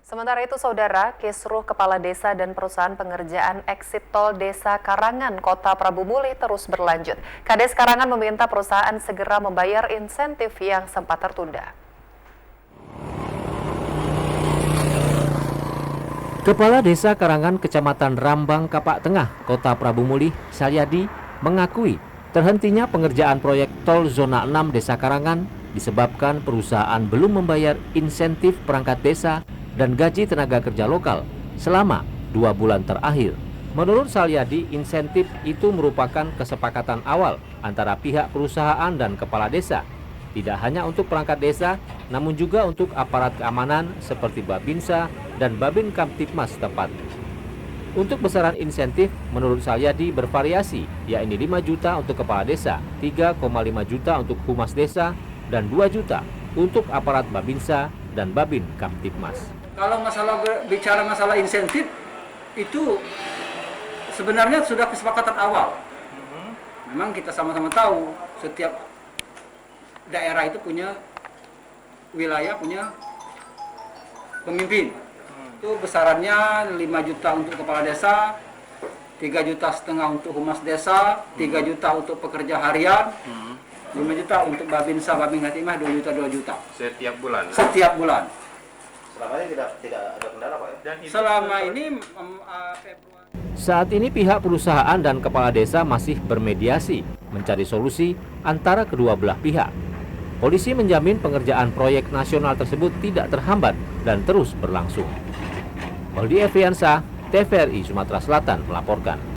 Sementara itu, Saudara, Kisruh Kepala Desa dan Perusahaan Pengerjaan Exit Tol Desa Karangan, Kota Prabu Muli terus berlanjut. Kades Karangan meminta perusahaan segera membayar insentif yang sempat tertunda. Kepala Desa Karangan, Kecamatan Rambang, Kapak Tengah, Kota Prabu Muli, Salyadi, mengakui terhentinya pengerjaan proyek tol zona 6 Desa Karangan disebabkan perusahaan belum membayar insentif perangkat desa dan gaji tenaga kerja lokal selama 2 bulan terakhir. Menurut Salyadi, insentif itu merupakan kesepakatan awal antara pihak perusahaan dan kepala desa. Tidak hanya untuk perangkat desa, namun juga untuk aparat keamanan seperti Babinsa dan Babin Kamtipmas setempat. Untuk besaran insentif, menurut Salyadi bervariasi, yakni 5 juta untuk kepala desa, 3,5 juta untuk humas desa, dan 2 juta untuk aparat Babinsa dan Babin Kamtipmas. Kalau bicara masalah insentif, itu sebenarnya sudah kesepakatan awal. Memang kita sama-sama tahu, setiap daerah itu punya wilayah, punya pemimpin. Itu besarannya 5 juta untuk kepala desa, 3,5 juta untuk humas desa, 3 juta untuk pekerja harian, 5 juta untuk Babinsa, Babin Kamtipmas, 2 juta. Setiap bulan? Setiap bulan. Selama ini tidak ada kendala, Pak, ya? Selama ini Februari. Saat ini pihak perusahaan dan kepala desa masih bermediasi mencari solusi antara kedua belah pihak. Polisi menjamin pengerjaan proyek nasional tersebut tidak terhambat dan terus berlangsung. Holdi Eviansa, TVRI Sumatera Selatan melaporkan.